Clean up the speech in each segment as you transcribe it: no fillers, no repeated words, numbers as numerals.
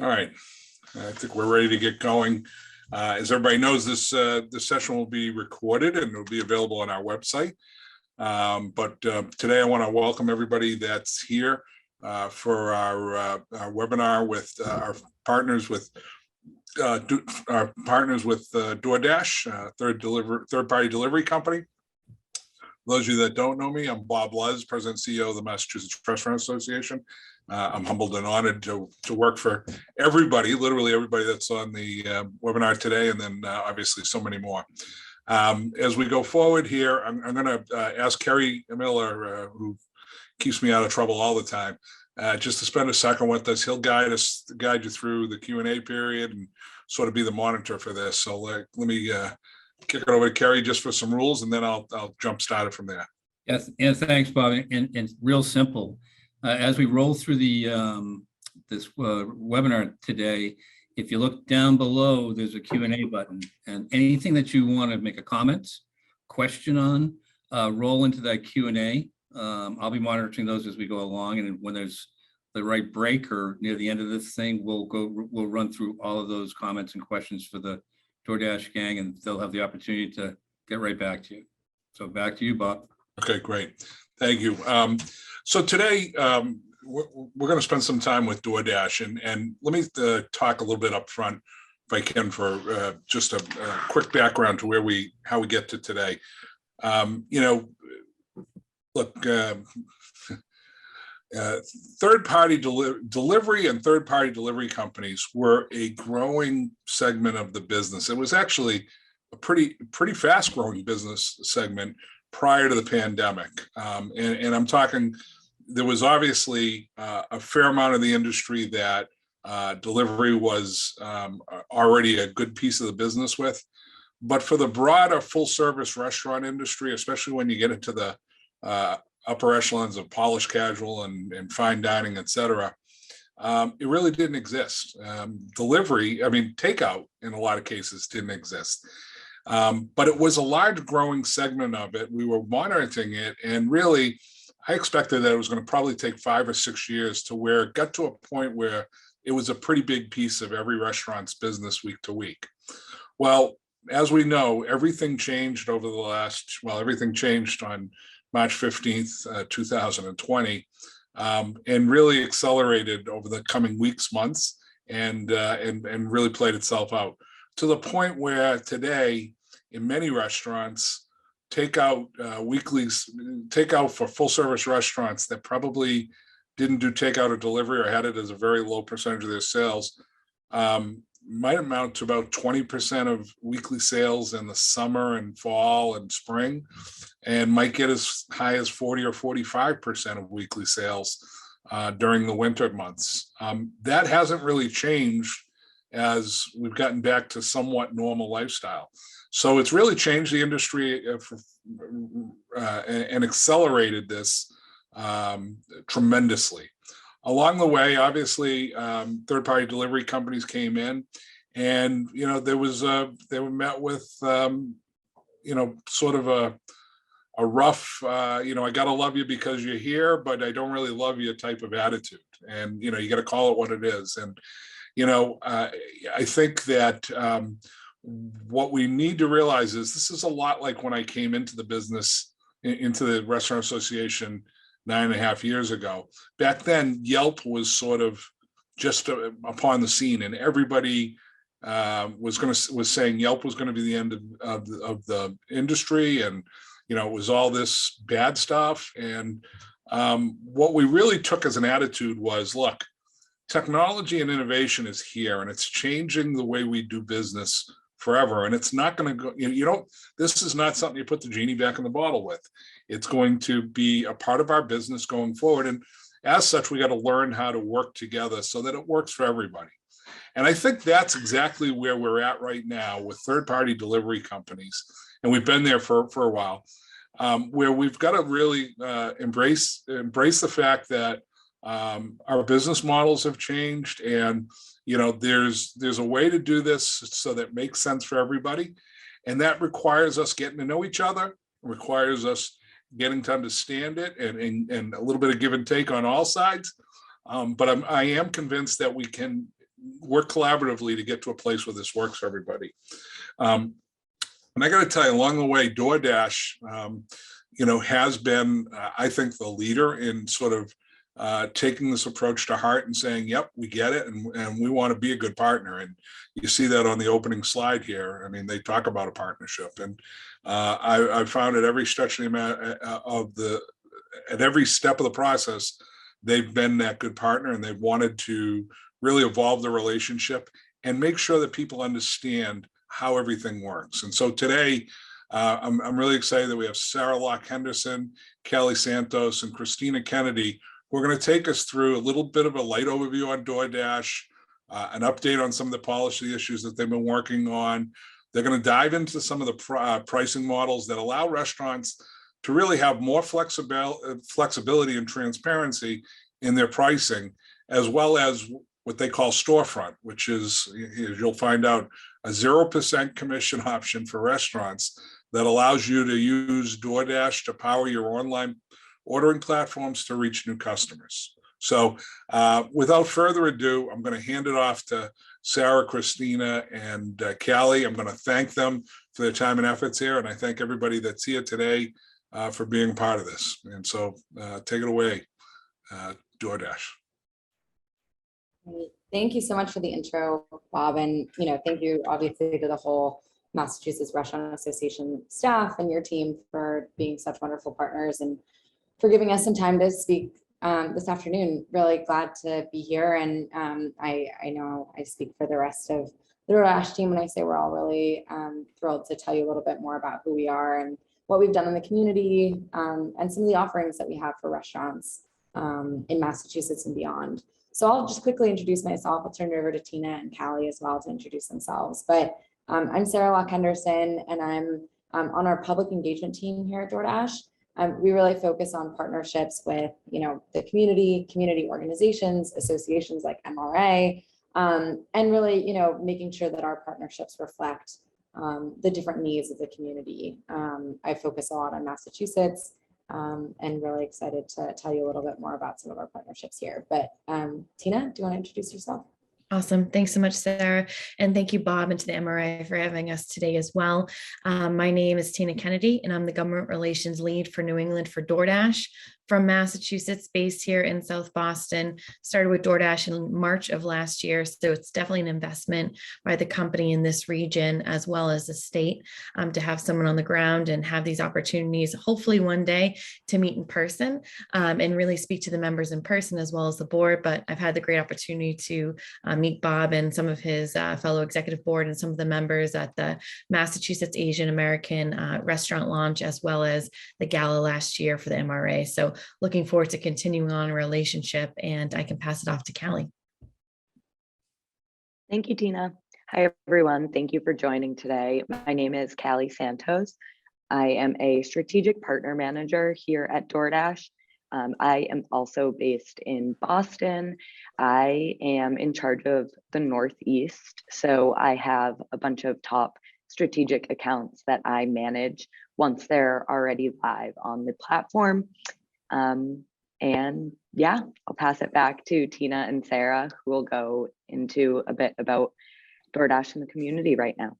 All right, I think we're ready to get going. As everybody knows, this session will be recorded and it'll be available on our website. But today I want to welcome everybody that's here for our webinar with our partners with DoorDash, third-party delivery company. For those of you that don't know me, I'm Bob Luz, President and CEO of the Massachusetts Restaurant Association. I'm humbled and honored to work for everybody, literally everybody that's on the webinar today, and then obviously so many more. As we go forward here, I'm going to ask Kerry Miller, who keeps me out of trouble all the time, just to spend a second with us. He'll guide you through the Q&A period and sort of be the monitor for this. So let me kick it over to Kerry just for some rules, and then I'll jump start it from there. Yes, and thanks, Bob. And real simple. As we roll through the this webinar today, if you look down below, there's a Q&A button, and anything that you want to make a comment, question on, roll into that Q&A. I'll be monitoring those as we go along, and when there's the right break or near the end of this thing, we'll run through all of those comments and questions for the DoorDash gang, and they'll have the opportunity to get right back to you. So back to you, Bob. Okay, great. Thank you. So today, we're going to spend some time with DoorDash, and let me talk a little bit up front, if I can, for just a quick background to how we get to today. Look, third-party delivery and third-party delivery companies were a growing segment of the business. It was actually a pretty fast-growing business segment prior to the pandemic. And I'm talking, there was obviously a fair amount of the industry that delivery was already a good piece of the business with. But for the broader full-service restaurant industry, especially when you get into the upper echelons of polished casual and fine dining, et cetera, it really didn't exist. Delivery, I mean, takeout in a lot of cases didn't exist. But it was a large growing segment of it. We were monitoring it, and really, I expected that it was going to probably take 5 or 6 years to where it got to a point where it was a pretty big piece of every restaurant's business week to week. Well, as we know, everything changed over the everything changed on March 15th, 2020, and really accelerated over the coming weeks, months, and really played itself out to the point where today, in many restaurants, takeout for full service restaurants that probably didn't do takeout or delivery or had it as a very low percentage of their sales, might amount to about 20% of weekly sales in the summer and fall and spring, and might get as high as 40 or 45% of weekly sales during the winter months. That hasn't really changed as we've gotten back to somewhat normal lifestyle. So it's really changed the industry and accelerated this tremendously. Along the way, obviously, third-party delivery companies came in, and they were met with sort of a rough, I gotta love you because you're here, but I don't really love you type of attitude, and you got to call it what it is. And I think that what we need to realize is this is a lot like when I came into the business, into the Restaurant Association 9.5 years ago. Back then, Yelp was sort of just upon the scene, and everybody was saying Yelp was going to be the end of the industry, and it was all this bad stuff. And what we really took as an attitude was, look, technology and innovation is here, and it's changing the way we do business forever. And it's not going to go, this is not something you put the genie back in the bottle with. It's going to be a part of our business going forward. And as such, we got to learn how to work together so that it works for everybody. And I think that's exactly where we're at right now with third-party delivery companies. And we've been there for a while, where we've got to really embrace the fact that our business models have changed, and there's a way to do this so that makes sense for everybody, and that requires us getting to know each other, requires us getting to understand it, and a little bit of give and take on all sides. But I am convinced that we can work collaboratively to get to a place where this works for everybody. And I got to tell you, along the way, DoorDash, has been, I think, the leader in sort of taking this approach to heart and saying, yep, we get it, and we want to be a good partner. And you see that on the opening slide here. I mean, they talk about a partnership, and I found at every stretch at every step of the process, they've been that good partner, and they've wanted to really evolve the relationship and make sure that people understand how everything works. And so today, I'm really excited that we have Sarah Locke Henderson, Callie Santos, and Christina Kennedy, who are going to take us through a little bit of a light overview on DoorDash, an update on some of the policy issues that they've been working on. They're going to dive into some of the pricing models that allow restaurants to really have more flexibility and transparency in their pricing, as well as what they call Storefront, which is, as you'll find out, a 0% commission option for restaurants that allows you to use DoorDash to power your online ordering platforms to reach new customers. So without further ado, I'm going to hand it off to Sarah, Christina, and Callie. I'm going to thank them for their time and efforts here, and I thank everybody that's here today for being part of this. And so take it away, DoorDash. Thank you so much for the intro, Bob, and thank you obviously to the whole Massachusetts Restaurant Association staff and your team for being such wonderful partners and for giving us some time to speak this afternoon. Really glad to be here, and I know I speak for the rest of the Doordash team when I say we're all really thrilled to tell you a little bit more about who we are and what we've done in the community, and some of the offerings that we have for restaurants in Massachusetts and beyond. So I'll just quickly introduce myself. I'll turn it over to Tina and Callie as well to introduce themselves. But I'm Sarah Locke Henderson, and I'm on our public engagement team here at DoorDash. We really focus on partnerships with, the community organizations, associations like MRA, and really, making sure that our partnerships reflect the different needs of the community. I focus a lot on Massachusetts, and really excited to tell you a little bit more about some of our partnerships here. But Tina, do you want to introduce yourself? Awesome. Thanks so much, Sarah. And thank you, Bob, and to the MRA for having us today as well. My name is Tina Kennedy, and I'm the Government Relations Lead for New England for DoorDash from Massachusetts, based here in South Boston. Started with DoorDash in March of last year. So it's definitely an investment by the company in this region, as well as the state, to have someone on the ground and have these opportunities, hopefully one day, to meet in person and really speak to the members in person as well as the board. But I've had the great opportunity to meet Bob and some of his fellow executive board and some of the members at the Massachusetts Asian American restaurant launch, as well as the gala last year for the MRA. So looking forward to continuing on a relationship, and I can pass it off to Callie. Thank you, Tina. Hi, everyone. Thank you for joining today. My name is Callie Santos. I am a strategic partner manager here at DoorDash. I am also based in Boston. I am in charge of the Northeast. So I have a bunch of top strategic accounts that I manage once they're already live on the platform. And yeah, I'll pass it back to Tina and Sarah, who will go into a bit about DoorDash in the community right now.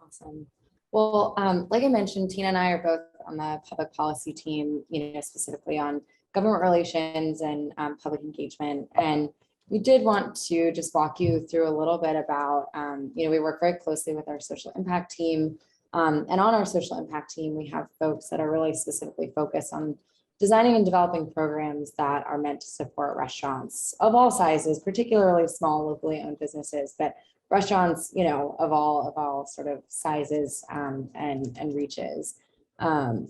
Awesome. Well, like I mentioned, Tina and I are both on the public policy team, specifically on government relations and public engagement. And we did want to just walk you through a little bit about, we work very closely with our social impact team. And on our social impact team, we have folks that are really specifically focused on designing and developing programs that are meant to support restaurants of all sizes, particularly small locally owned businesses, but restaurants, of all sort of sizes and reaches. I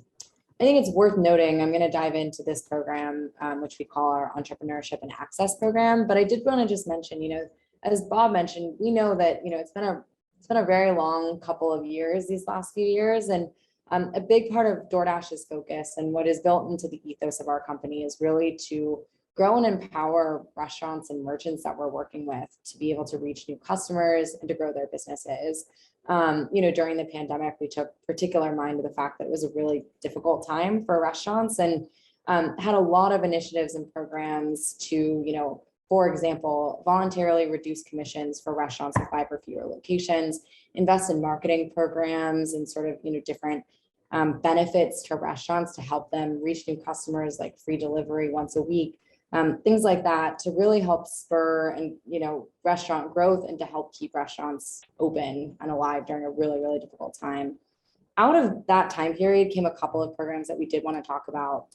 think it's worth noting, I'm going to dive into this program, which we call our Entrepreneurship and Access program. But I did want to just mention, as Bob mentioned, we know that, it's been a very long couple of years, these last few years. And a big part of DoorDash's focus and what is built into the ethos of our company is really to grow and empower restaurants and merchants that we're working with to be able to reach new customers and to grow their businesses. During the pandemic, we took particular mind to the fact that it was a really difficult time for restaurants, and had a lot of initiatives and programs to, for example, voluntarily reduce commissions for restaurants with 5 or fewer locations, invest in marketing programs and sort of, different benefits to restaurants to help them reach new customers, like free delivery once a week, things like that, to really help spur and, restaurant growth and to help keep restaurants open and alive during a really, really difficult time. Out of that time period came a couple of programs that we did want to talk about,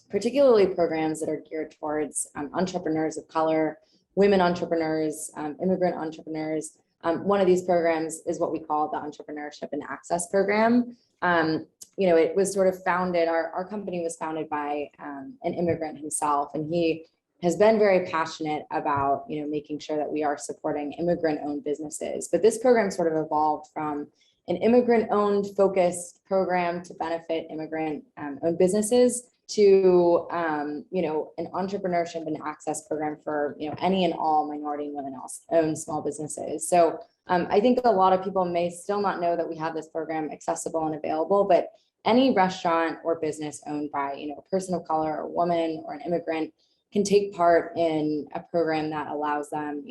particularly programs that are geared towards entrepreneurs of color, women entrepreneurs, immigrant entrepreneurs. One of these programs is what we call the Entrepreneurship and Access Program. It was sort of founded, our company was founded by an immigrant himself, and he has been very passionate about, making sure that we are supporting immigrant-owned businesses. But this program sort of evolved from an immigrant-owned focused program to benefit immigrant-owned businesses to, an entrepreneurship and access program for, any and all minority and women-owned small businesses. So I think a lot of people may still not know that we have this program accessible and available, but any restaurant or business owned by, a person of color, or a woman, or an immigrant can take part in a program that allows them,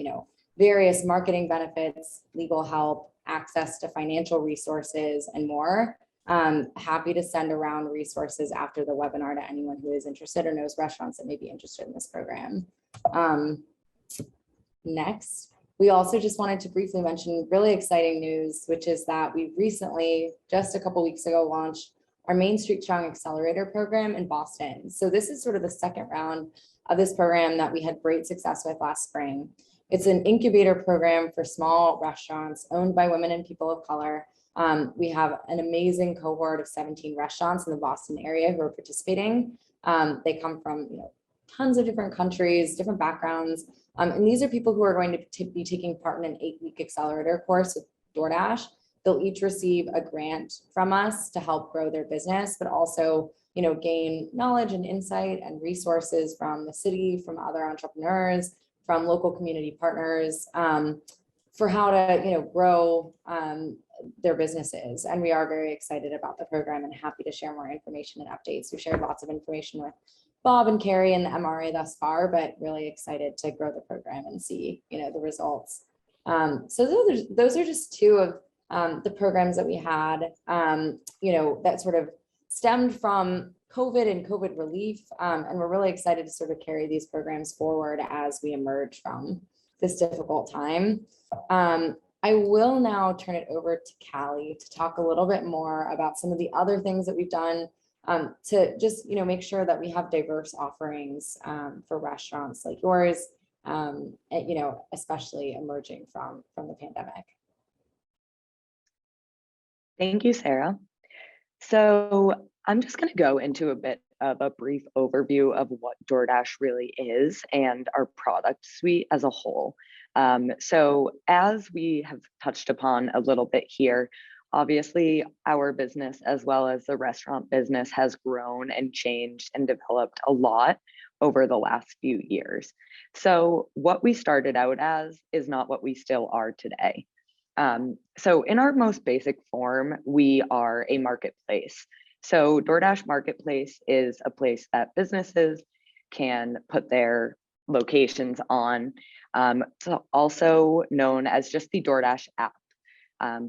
various marketing benefits, legal help, access to financial resources, and more. Happy to send around resources after the webinar to anyone who is interested or knows restaurants that may be interested in this program. Next, we also just wanted to briefly mention really exciting news, which is that we recently, just a couple weeks ago, launched our Main Street Strong Accelerator program in Boston. So this is sort of the second round of this program that we had great success with last spring. It's an incubator program for small restaurants owned by women and people of color. We have an amazing cohort of 17 restaurants in the Boston area who are participating. They come from tons of different countries, different backgrounds. And these are people who are going to be taking part in an 8-week accelerator course with DoorDash. They'll each receive a grant from us to help grow their business, but also gain knowledge and insight and resources from the city, from other entrepreneurs, from local community partners, for how to grow their businesses. And we are very excited about the program and happy to share more information and updates. We've shared lots of information with Bob and Carrie and the MRA thus far, but really excited to grow the program and see the results. So those are just two of the programs that we had, that sort of stemmed from COVID and COVID relief. And we're really excited to sort of carry these programs forward as we emerge from this difficult time. I will now turn it over to Callie to talk a little bit more about some of the other things that we've done to just, make sure that we have diverse offerings for restaurants like yours, and, especially emerging from the pandemic. Thank you, Sarah. So I'm just going to go into a bit of a brief overview of what DoorDash really is and our product suite as a whole. So as we have touched upon a little bit here, obviously our business as well as the restaurant business has grown and changed and developed a lot over the last few years. So what we started out as is not what we still are today. So in our most basic form, we are a marketplace. So Doordash Marketplace is a place that businesses can put their locations on, so also known as just the Doordash app.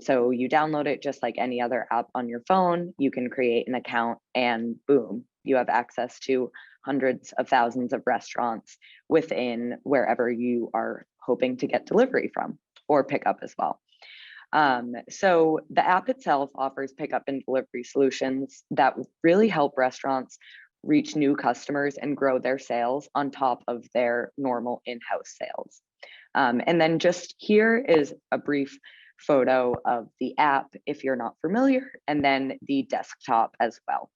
So you download it just like any other app on your phone, you can create an account and boom, you have access to hundreds of thousands of restaurants within wherever you are hoping to get delivery from or pick up as well. So the app itself offers pickup and delivery solutions that really help restaurants reach new customers and grow their sales on top of their normal in-house sales. And then just here is a brief photo of the app if you're not familiar, and then the desktop as well.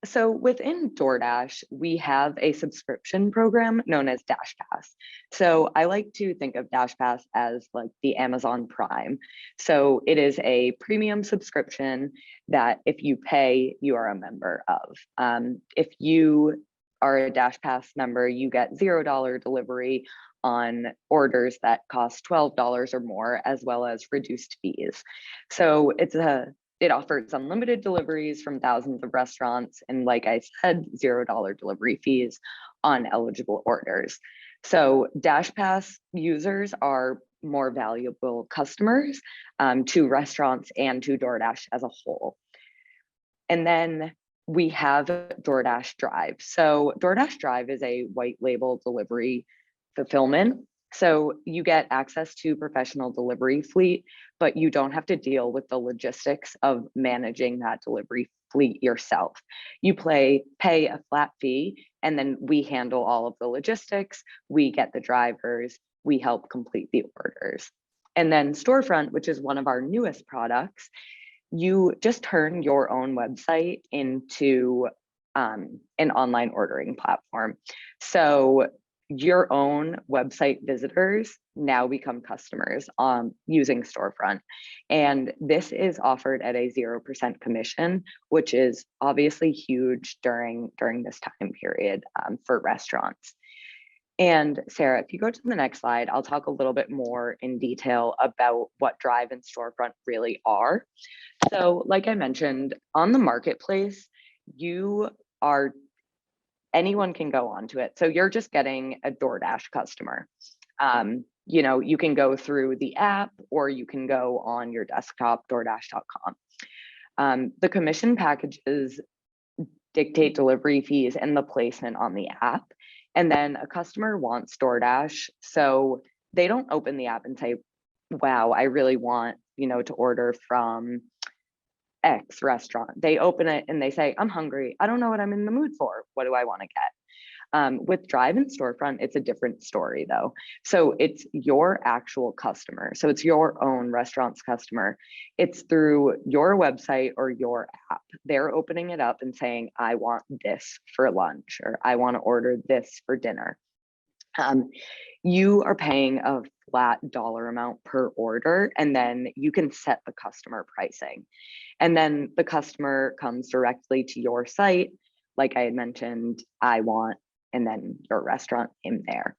So within DoorDash, we have a subscription program known as Dashpass. So I like to think of Dashpass as like the Amazon Prime. So it is a premium subscription that if you pay, you are a member of. If you are a Dashpass member, you get $0 delivery on orders that cost $12 or more, as well as reduced fees. So it's a It offers unlimited deliveries from thousands of restaurants, and like I said, $0 delivery fees on eligible orders. So Dashpass users are more valuable customers to restaurants and to DoorDash as a whole. And then we have DoorDash Drive. So DoorDash Drive is a white label delivery fulfillment. So you get access to professional delivery fleet, but you don't have to deal with the logistics of managing that delivery fleet yourself. You pay a flat fee, and then we handle all of the logistics. We get the drivers, we help complete the orders. And then Storefront, which is one of our newest products, you just turn your own website into an online ordering platform. So your own website visitors now become customers using Storefront. And this is offered at a 0% commission, which is obviously huge during this time period for restaurants. And Sarah, if you go to the next slide, I'll talk a little bit more in detail about what Drive and Storefront really are. So like I mentioned, on the marketplace, anyone can go onto it. So you're just getting a DoorDash customer. You can go through the app, or you can go on your desktop, DoorDash.com. The commission packages dictate delivery fees and the placement on the app. And then a customer wants DoorDash, so they don't open the app and say, wow, I really want, to order from X restaurant. They open it and they say, I'm hungry. I don't know what I'm in the mood for. What do I want to get? With Drive and Storefront, it's a different story though. So it's your actual customer. So it's your own restaurant's customer. It's through your website or your app. They're opening it up and saying, I want this for lunch, or I want to order this for dinner. You are paying a flat dollar amount per order, and then you can set the customer pricing. And then the customer comes directly to your site. Like I had mentioned, I want, and then your restaurant in there.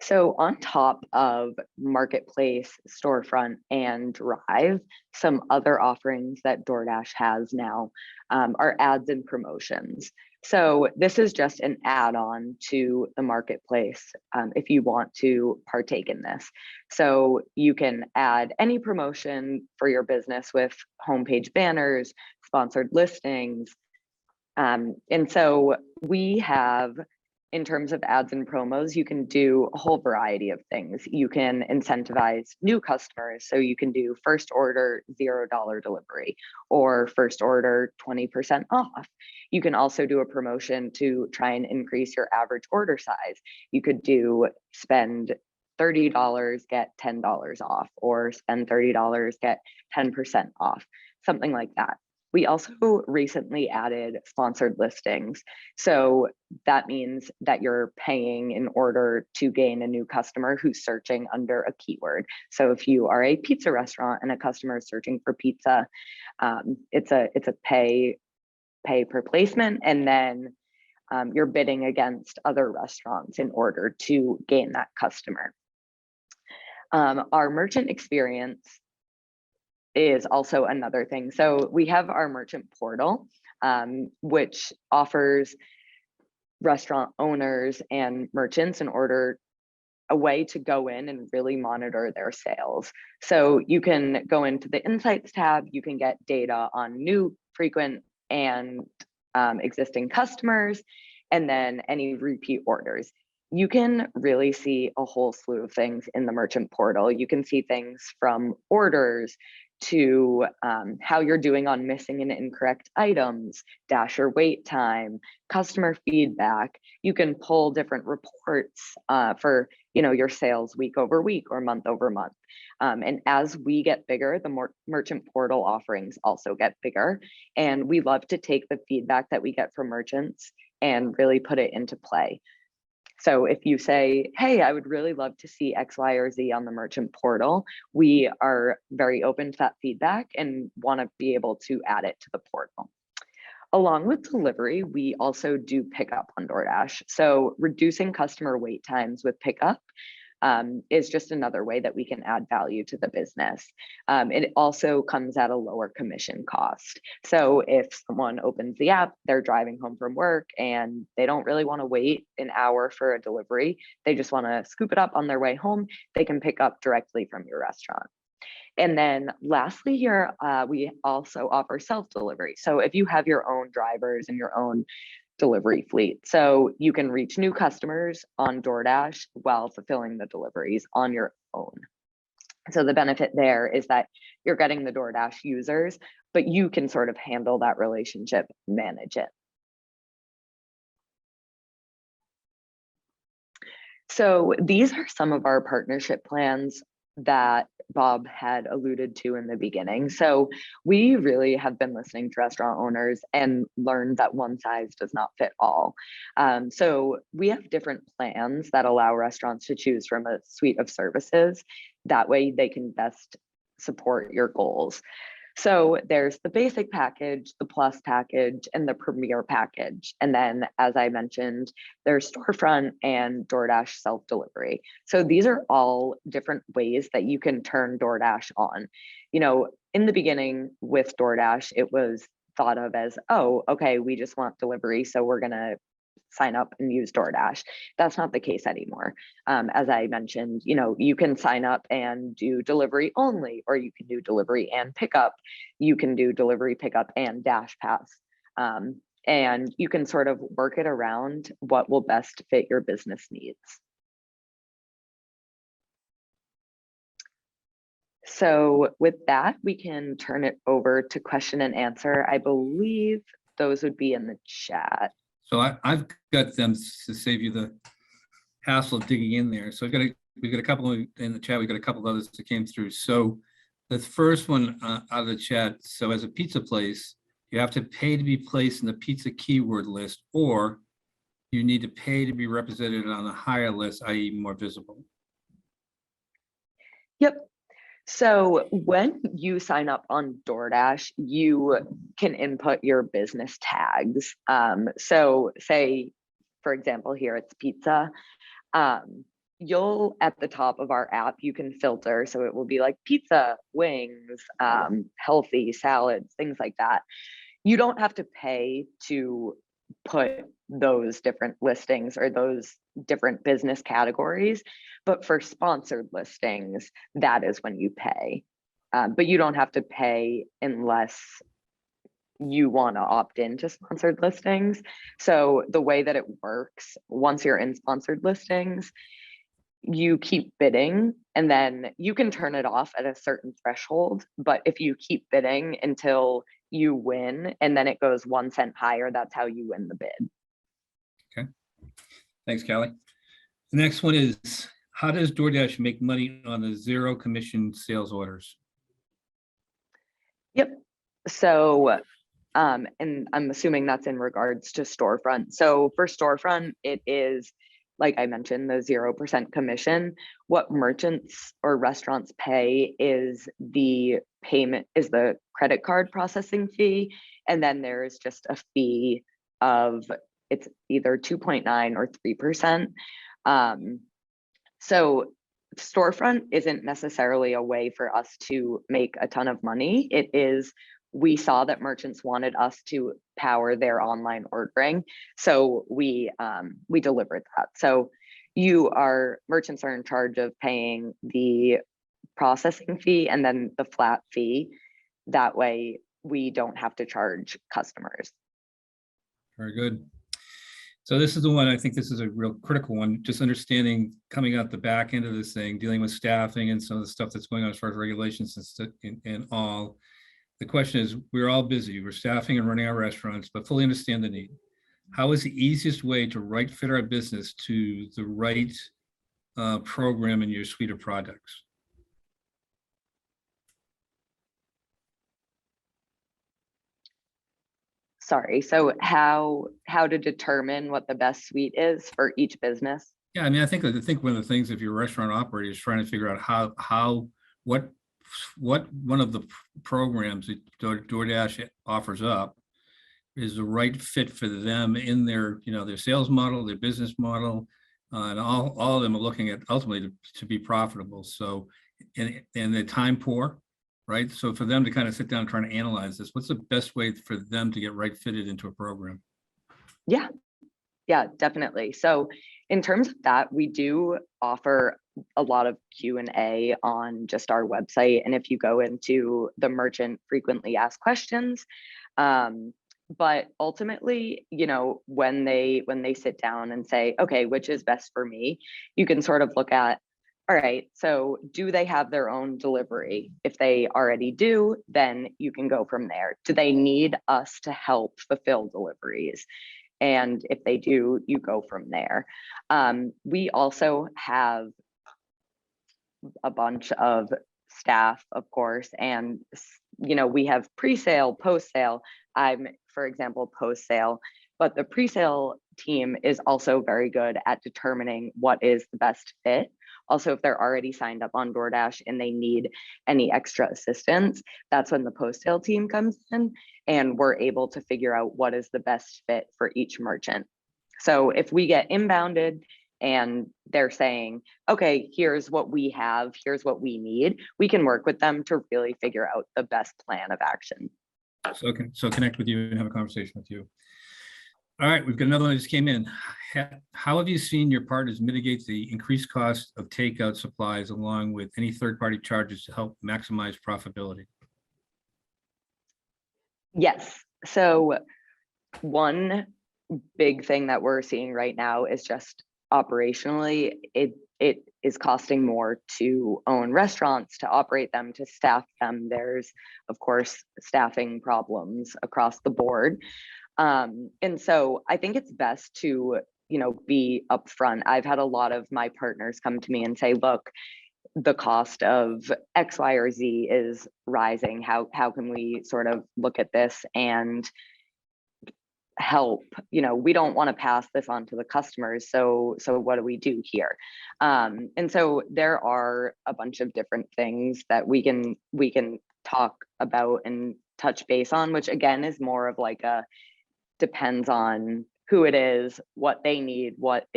So on top of Marketplace, Storefront, and Drive, some other offerings that DoorDash has now are ads and promotions. So this is just an add-on to the Marketplace if you want to partake in this. So you can add any promotion for your business with homepage banners, sponsored listings. And so we have, in terms of ads and promos, you can do a whole variety of things. You can incentivize new customers. So you can do first order $0 delivery, or first order 20% off. You can also do a promotion to try and increase your average order size. You could do spend $30, get $10 off, or spend $30, get 10% off, something like that. We also recently added sponsored listings. So that means that you're paying in order to gain a new customer who's searching under a keyword. So if you are a pizza restaurant and a customer is searching for pizza, it's a pay per placement, and then you're bidding against other restaurants in order to gain that customer. Our merchant experience is also another thing. So we have our merchant portal, which offers restaurant owners and merchants a way to go in and really monitor their sales. So you can go into the Insights tab, you can get data on new, frequent, and existing customers, and then any repeat orders. You can really see a whole slew of things in the merchant portal. You can see things from orders to how you're doing on missing and incorrect items, dasher wait time, customer feedback. You can pull different reports for your sales week over week or month over month. And as we get bigger, the more merchant portal offerings also get bigger. And we love to take the feedback that we get from merchants and really put it into play. So if you say, hey, I would really love to see X, Y, or Z on the merchant portal, we are very open to that feedback and want to be able to add it to the portal. Along with delivery, we also do pickup on DoorDash. So reducing customer wait times with pickup is just another way that we can add value to the business. It also comes at a lower commission cost. So if someone opens the app, they're driving home from work and they don't really want to wait an hour for a delivery, they just want to scoop it up on their way home, they can pick up directly from your restaurant. And then lastly here, we also offer self-delivery. So if you have your own drivers and your own delivery fleet, so you can reach new customers on DoorDash while fulfilling the deliveries on your own. So the benefit there is that you're getting the DoorDash users, but you can sort of handle that relationship, manage it. So these are some of our partnership plans that Bob had alluded to in the beginning. So we really have been listening to restaurant owners and learned that one size does not fit all. So we have different plans that allow restaurants to choose from a suite of services. That way they can best support your goals. So there's the basic package, the plus package, and the premier package. And then, as I mentioned, there's Storefront and DoorDash self-delivery. So these are all different ways that you can turn DoorDash on. You know, in the beginning with DoorDash, it was thought of as, oh, okay, we just want delivery, so we're going to sign up and use DoorDash. That's not the case anymore. As I mentioned, you know, you can sign up and do delivery only, or you can do delivery and pickup. You can do delivery, pickup, and Dashpass. And you can sort of work it around what will best fit your business needs. So with that, we can turn it over to question and answer. I believe those would be in the chat. So I've got them to save you the hassle of digging in there. So we've got a couple in the chat. We've got a couple of others that came through. So the first one out of the chat. So as a pizza place, you have to pay to be placed in the pizza keyword list, or you need to pay to be represented on a higher list, i.e. more visible. Yep. So when you sign up on DoorDash, you can input your business tags. So say, for example, here it's pizza. You'll, at the top of our app, you can filter. So it will be like pizza, wings, healthy salads, things like that. You don't have to pay to put those different listings or those different business categories, but for sponsored listings, that is when you pay. But you don't have to pay unless you want to opt into sponsored listings. So the way that it works, once you're in sponsored listings, you keep bidding and then you can turn it off at a certain threshold. But if you keep bidding until you win and then it goes 1 cent higher, that's how you win the bid. Okay. Thanks, Callie. The next one is, how does DoorDash make money on the zero commission sales orders? Yep. So, and I'm assuming that's in regards to Storefront. So for Storefront, it is, like I mentioned, the 0% commission. What merchants or restaurants pay is the payment, is the credit card processing fee. And then there's just a fee of, it's either 2.9 or 3%. So Storefront isn't necessarily a way for us to make a ton of money. It is, we saw that merchants wanted us to power their online ordering. So we delivered that. So merchants are in charge of paying the processing fee and then the flat fee. That way we don't have to charge customers. Very good. So this is the one, I think this is a real critical one, just understanding coming out the back end of this thing, dealing with staffing and some of the stuff that's going on as far as regulations and all. The question is, we're all busy, we're staffing and running our restaurants, but fully understand the need. How is the easiest way to right fit our business to the right program in your suite of products? Sorry, so how to determine what the best suite is for each business? Yeah, I mean, I think one of the things, if you're a restaurant operator, is trying to figure out what one of the programs that DoorDash offers up is the right fit for them in their, their sales model, their business model, And all of them are looking at ultimately to be profitable. So, and they're time poor, right? So for them to kind of sit down and try to analyze this, what's the best way for them to get right fitted into a program? Yeah, yeah, definitely. So in terms of that, we do offer a lot of Q&A on just our website. And if you go into the merchant frequently asked questions, but ultimately, you know, when they sit down and say, okay, which is best for me, you can sort of look at, all right, so do they have their own delivery? If they already do, then you can go from there. Do they need us to help fulfill deliveries? And if they do, you go from there. We also have a bunch of staff, of course, and you know, we have pre-sale, post-sale. I'm, for example, post-sale, but the pre-sale team is also very good at determining what is the best fit. Also, if they're already signed up on DoorDash and they need any extra assistance, that's when the post-sale team comes in and we're able to figure out what is the best fit for each merchant. So if we get inbounded and they're saying, okay, here's what we have, here's what we need, we can work with them to really figure out the best plan of action. So connect with you and have a conversation with you. All right, we've got another one that just came in. How have you seen your partners mitigate the increased cost of takeout supplies along with any third-party charges to help maximize profitability? Yes, so one big thing that we're seeing right now is just operationally, it is costing more to own restaurants, to operate them, to staff them. There's, of course, staffing problems across the board. And so I think it's best to, you know, be upfront. I've had a lot of my partners come to me and say, look, the cost of X, Y, or Z is rising. How can we sort of look at this and help? You know, we don't want to pass this on to the customers. So what do we do here? And so there are a bunch of different things that we can talk about and touch base on, which again is more of like a depends on who it is, what they need, what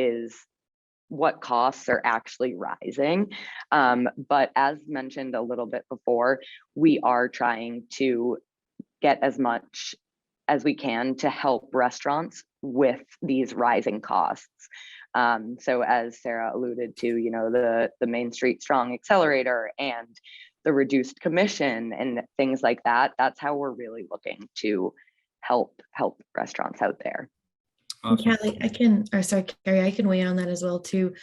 costs are actually rising. But as mentioned a little bit before, we are trying to get as much as we can to help restaurants with these rising costs. So as Sarah alluded to, you know, the Main Street Strong Accelerator and the reduced commission and things like that, that's how we're really looking to help restaurants out there. Awesome. Callie, Carrie, I can weigh on that as well too.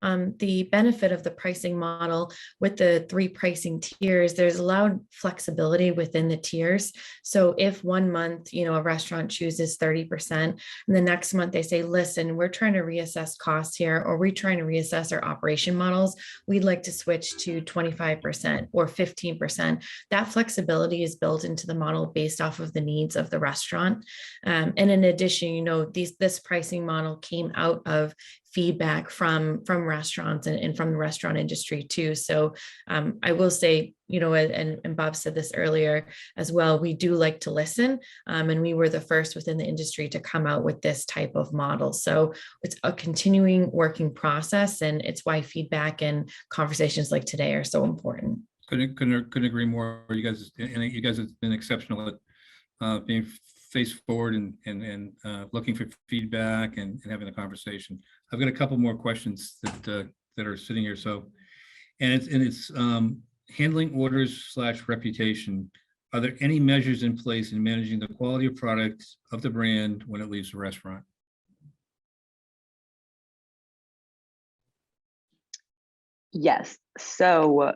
The benefit of the pricing model with the 3 pricing tiers, there's allowed flexibility within the tiers. So if one month, you know, a restaurant chooses 30% and the next month they say, listen, we're trying to reassess costs here, or we're trying to reassess our operation models, we'd like to switch to 25% or 15%. That flexibility is built into the model based off of the needs of the restaurant. And in addition, you know, this pricing model came out of feedback from restaurants and from the restaurant industry too. So I will say, you know, and Bob said this earlier as well, we do like to listen, and we were the first within the industry to come out with this type of model. So it's a continuing working process, and it's why feedback and conversations like today are so important. Couldn't agree more. You guys have been exceptional at being face forward and looking for feedback and having a conversation. I've got a couple more questions that are sitting here. So, and it's handling orders / reputation. Are there any measures in place in managing the quality of product of the brand when it leaves the restaurant? Yes. So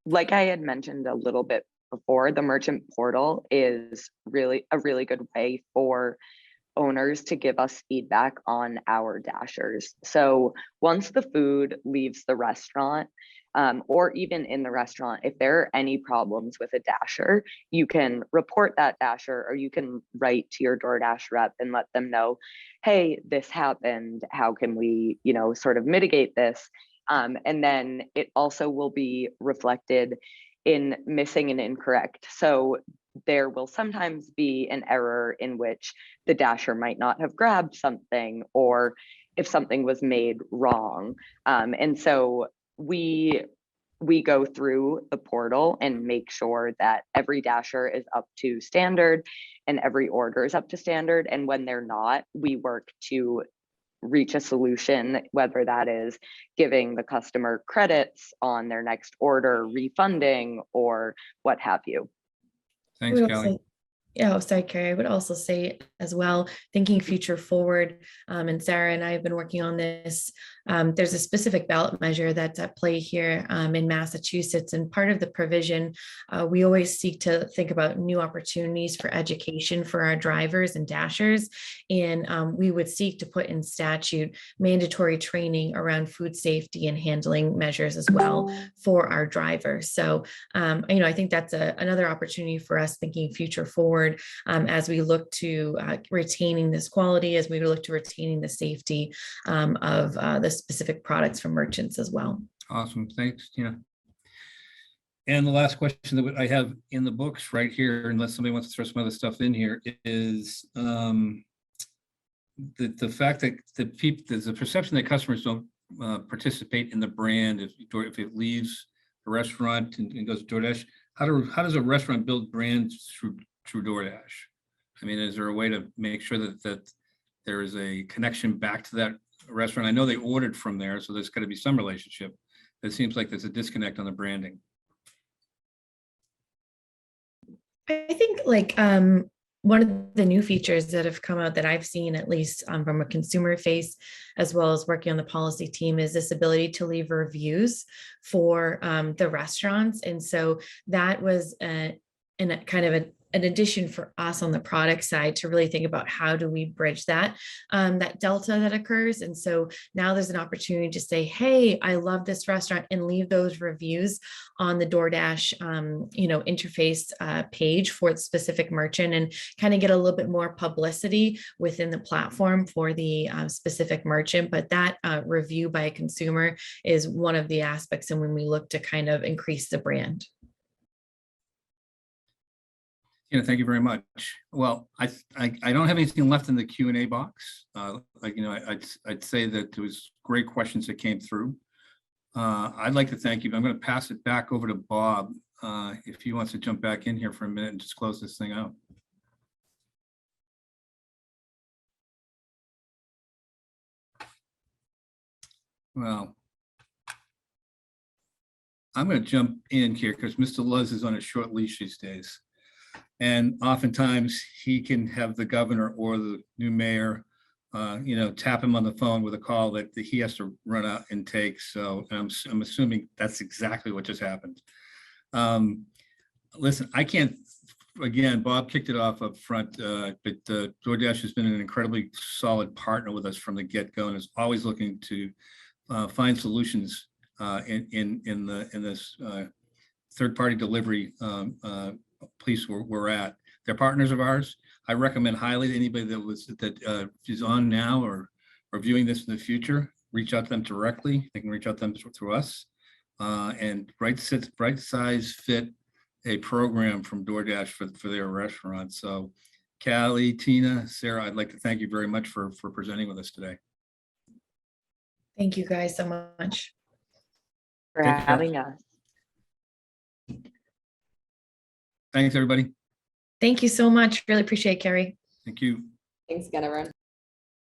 like I had mentioned a little bit before, the merchant portal is really a really good way for owners to give us feedback on our dashers. So once the food leaves the restaurant, or even in the restaurant, if there are any problems with a dasher, you can report that dasher, or you can write to your DoorDash rep and let them know, hey, this happened. How can we, you know, sort of mitigate this? And then it also will be reflected in missing and incorrect. So there will sometimes be an error in which the dasher might not have grabbed something, or if something was made wrong. And so we go through the portal and make sure that every dasher is up to standard and every order is up to standard. And when they're not, we work to reach a solution, whether that is giving the customer credits on their next order, refunding, or what have you. Thanks, Kelly. Yeah, oh, sorry, Carrie. I would also say as well, thinking future forward, and Sarah and I have been working on this. There's a specific ballot measure that's at play here in Massachusetts, and part of the provision, we always seek to think about new opportunities for education for our drivers and dashers, and we would seek to put in statute mandatory training around food safety and handling measures as well for our drivers. So, I think that's another opportunity for us thinking future forward. As we look to retaining this quality, as we look to retaining the safety of the specific products from merchants as well. Awesome. Thanks, Tina. And the last question that I have in the books right here, unless somebody wants to throw some other stuff in here, is the fact that there's a perception that customers don't participate in the brand if it leaves a restaurant and goes to DoorDash. How does a restaurant build brands through DoorDash? I mean, is there a way to make sure that there is a connection back to that restaurant? I know they ordered from there, so there's got to be some relationship. It seems like there's a disconnect on the branding. I think one of the new features that have come out that I've seen, at least from a consumer face, as well as working on the policy team, is this ability to leave reviews for the restaurants. And so that was an addition for us on the product side to really think about how do we bridge that delta that occurs. And so now there's an opportunity to say, hey, I love this restaurant, and leave those reviews on the DoorDash interface page for the specific merchant, and kind of get a little bit more publicity within the platform for the specific merchant. But that review by a consumer is one of the aspects, and when we look to kind of increase the brand. Thank you very much. Well, I don't have anything left in the Q&A box. I'd say that there was great questions that came through. I'd like to thank you. I'm going to pass it back over to Bob if he wants to jump back in here for a minute and just close this thing out. Well, I'm going to jump in here because Mr. Luz is on a short leash these days. And oftentimes he can have the governor or the new mayor, tap him on the phone with a call that he has to run out and take. So I'm assuming that's exactly what just happened. Listen, I can't, again, Bob kicked it off up front, but DoorDash has been an incredibly solid partner with us from the get-go and is always looking to find solutions in this third-party delivery place where we're at. They're partners of ours. I recommend highly to anybody that is on now or viewing this in the future, reach out to them directly. They can reach out to them through us, and right size fit a program from DoorDash for their restaurant. So Callie, Tina, Sarah, I'd like to thank you very much for presenting with us today. Thank you guys so much for having us. Thanks, everybody. Thank you so much. Really appreciate it, Carrie. Thank you. Thanks again, everyone.